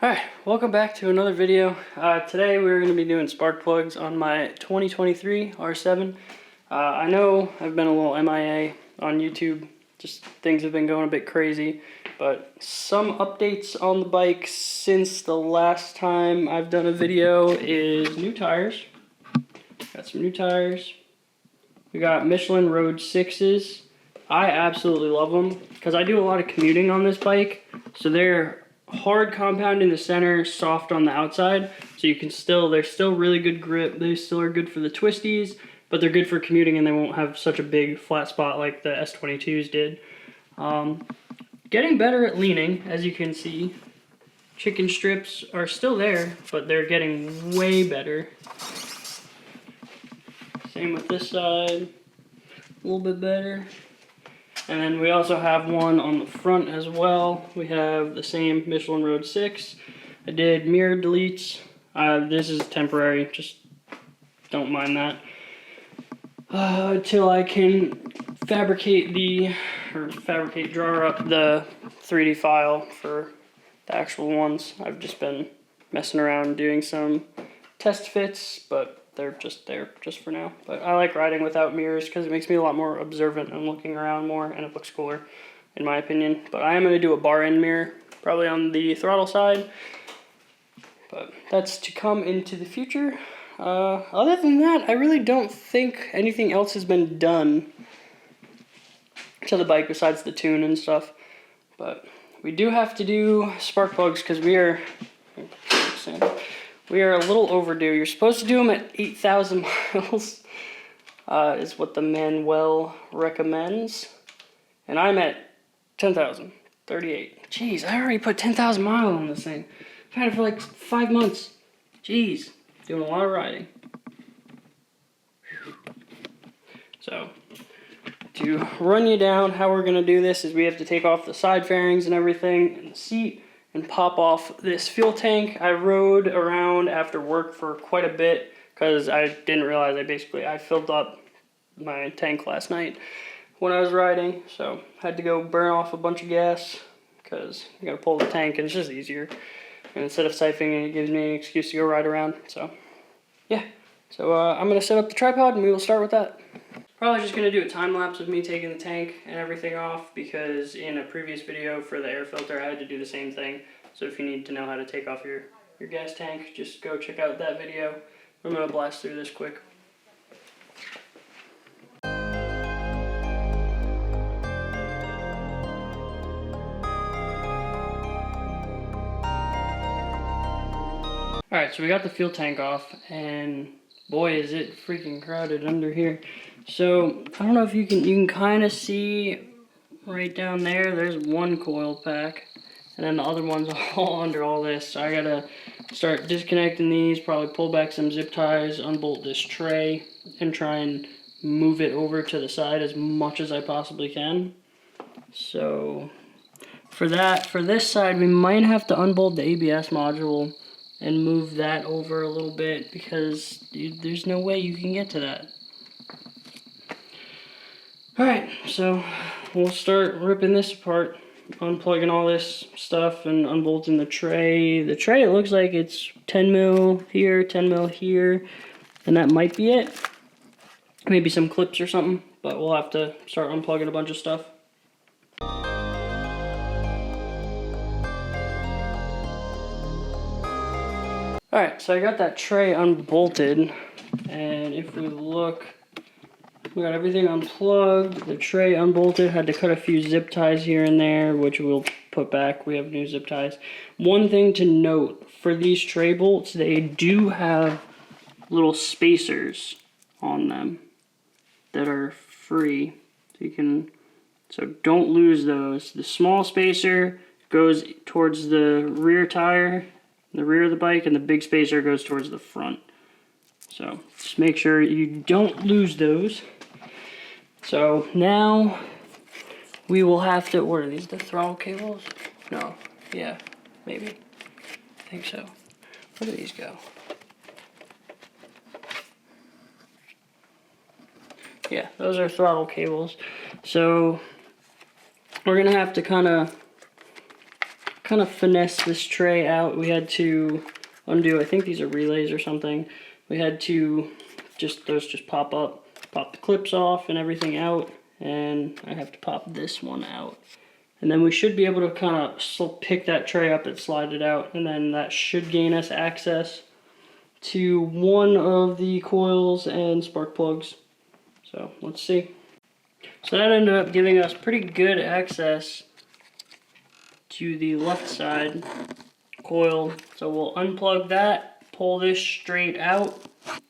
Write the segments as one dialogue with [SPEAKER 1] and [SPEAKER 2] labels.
[SPEAKER 1] Alright, welcome back to another video. Today we're going to be doing spark plugs on my 2023 R7. I know I've been a little MIA on YouTube, just things have been going a bit crazy, but some updates on the bike since the last time I've done a video is new tires. Got some new tires. We got Michelin Road 6s. I absolutely love them because I do a lot of commuting on this bike, so they're hard compound in the center, soft on the outside, so you can they're still really good grip. They still are good for the twisties, but they're good for commuting and they won't have such a big flat spot like the S22s did. Getting better at leaning, as you can see. Chicken strips are still there, but they're getting way better. Same with this side, a little bit better. And then we also have one on the front as well. We have the same Michelin Road 6. I did mirror deletes. This is temporary, just don't mind that. Until I can draw up the 3D file for the actual ones. I've just been messing around doing some test fits, but they're just there just for now. But I like riding without mirrors because it makes me a lot more observant and looking around more, and it looks cooler in my opinion. But I am going to do a bar end mirror, probably on the throttle side, but that's to come into the future. Other than that, I really don't think anything else has been done to the bike besides the tune and stuff. But we do have to do spark plugs because we are a little overdue. You're supposed to do them at 8,000 miles, is what the manual recommends. And I'm at 10,038. Jeez, I already put 10,000 miles on this thing. I've had it for like 5 months. Jeez, doing a lot of riding. So, to run you down how we're going to do this is we have to take off the side fairings and everything, and the seat, and pop off this fuel tank. I rode around after work for quite a bit because I didn't realize I filled up my tank last night when I was riding, so I had to go burn off a bunch of gas because you gotta pull the tank and it's just easier. And instead of siphoning, it gives me an excuse to go ride around. So yeah, so I'm gonna set up the tripod and we will start with that. Probably just going to do a time lapse of me taking the tank and everything off because in a previous video for the air filter I had to do the same thing. So if you need to know how to take off your gas tank, just go check out that video. I'm going to blast through this quick. Alright, so we got the fuel tank off, and boy is it freaking crowded under here. So I don't know if you can kind of see right down there, there's one coil pack, and then the other one's all under all this. So I gotta start disconnecting these, probably pull back some zip ties, unbolt this tray, and try and move it over to the side as much as I possibly can. So for this side, we might have to unbolt the ABS module and move that over a little bit because there's no way you can get to that. Alright, so we'll start ripping this apart, unplugging all this stuff and unbolting the tray. The tray, it looks like it's 10 mil here, 10 mil here, and that might be it. Maybe some clips or something, but we'll have to start unplugging a bunch of stuff. Alright, so I got that tray unbolted, and if we look, we got everything unplugged, the tray unbolted, had to cut a few zip ties here and there, which we'll put back. We have new zip ties. One thing to note, for these tray bolts, they do have little spacers on them that are free. So don't lose those. The small spacer goes towards the rear tire, the rear of the bike, and the big spacer goes towards the front. So just make sure you don't lose those. So now we will have to, what are these, the throttle cables? No, yeah, maybe, I think so. Where do these go? Yeah, those are throttle cables. So we're gonna have to kind of kind of finesse this tray out, we had to undo, I think these are relays or something. We had to those just pop up, pop the clips off and everything out, and I have to pop this one out. And then we should be able to kind of pick that tray up and slide it out, and then that should gain us access to one of the coils and spark plugs. So let's see. So that ended up giving us pretty good access to the left side coil. So we'll unplug that, pull this straight out,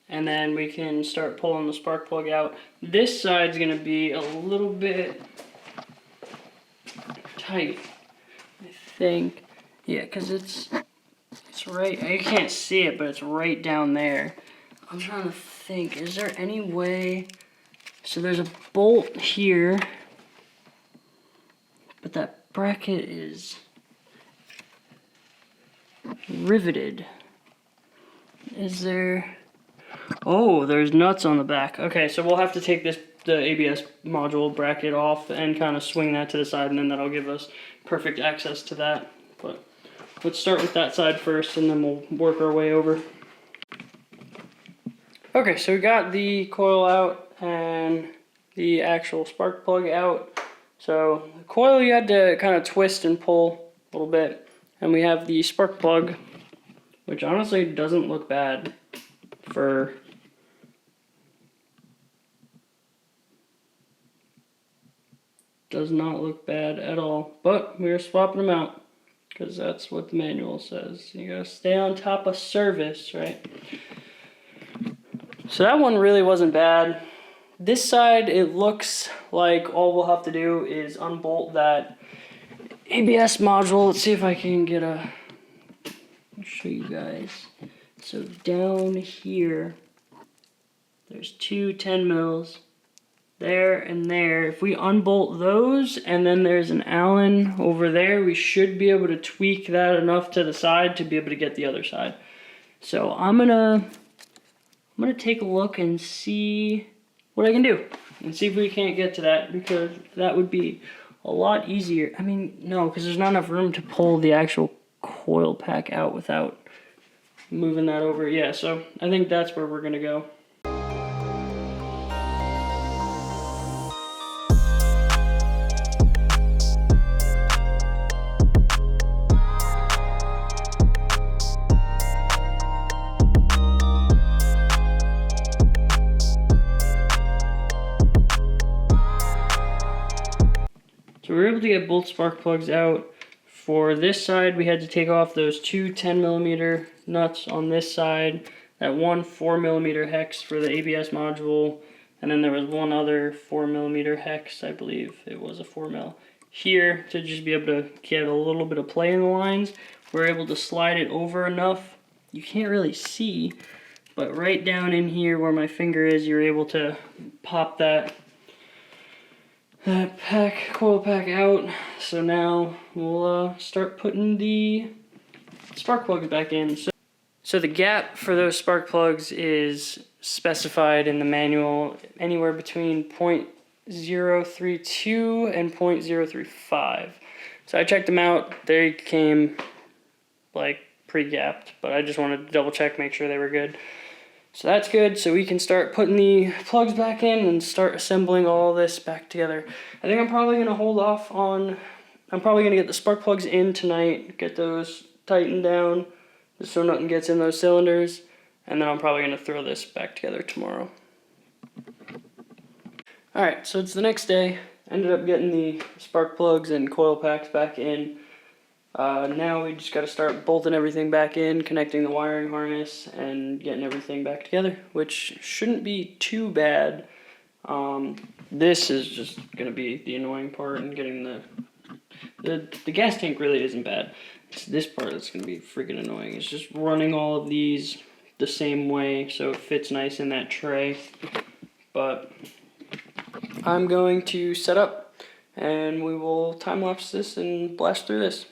[SPEAKER 1] and then we can start pulling the spark plug out. This side's gonna be a little bit tight, I think. Yeah, because it's right, you can't see it, but it's right down there. I'm trying to think, is there any way? So there's a bolt here, but that bracket is riveted. Is there? Oh, there's nuts on the back. Okay, so we'll have to take the ABS module bracket off and kind of swing that to the side, and then that'll give us perfect access to that. But let's start with that side first, and then we'll work our way over. Okay, so we got the coil out and the actual spark plug out. So the coil you had to kind of twist and pull a little bit, and we have the spark plug, which honestly doesn't look bad for does not look bad at all, but we're swapping them out because that's what the manual says. You gotta stay on top of service, right? So that one really wasn't bad. This side, it looks like all we'll have to do is unbolt that ABS module. Let's see if I can get a, I'll show you guys. So down here, there's two 10 mils. There and there. If we unbolt those, and then there's an Allen over there, we should be able to tweak that enough to the side to be able to get the other side. So I'm gonna take a look and see what I can do, and see if we can't get to that, because that would be a lot easier. I mean, no, because there's not enough room to pull the actual coil pack out without moving that over. Yeah, so I think that's where we're gonna go. So we were able to get both spark plugs out. For this side, we had to take off those two 10mm nuts on this side, that one 4mm hex for the ABS module, and then there was one other 4mm hex, I believe it was a 4mm, here to just be able to get a little bit of play in the lines. We're able to slide it over enough. You can't really see, but right down in here where my finger is, you're able to pop that coil pack out. So now we'll start putting the spark plugs back in. So the gap for those spark plugs is specified in the manual anywhere between 0.032 and 0.035. So I checked them out. They came like pre-gapped, but I just wanted to double check, make sure they were good. So that's good, so we can start putting the plugs back in and start assembling all this back together. I think I'm probably going to hold off on, I'm probably going to get the spark plugs in tonight, get those tightened down just so nothing gets in those cylinders, and then I'm probably going to throw this back together tomorrow. Alright, so it's the next day. Ended up getting the spark plugs and coil packs back in. Now we just got to start bolting everything back in, connecting the wiring harness, and getting everything back together, which shouldn't be too bad. This is just going to be the annoying part, and getting the gas tank really isn't bad. It's this part that's going to be freaking annoying. It's just running all of these the same way so it fits nice in that tray. But I'm going to set up, and we will time-lapse this and blast through this.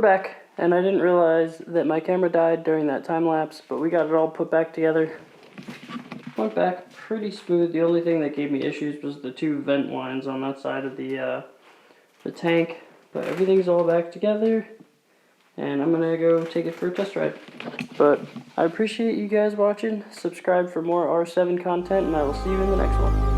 [SPEAKER 1] back, and I didn't realize that my camera died during that time lapse, but we got it all put back together. Went back pretty smooth. The only thing that gave me issues was the 2 vent lines on that side of the tank, but everything's all back together, and I'm gonna go take it for a test ride. But I appreciate you guys watching. Subscribe for more R7 content, and I will see you in the next one.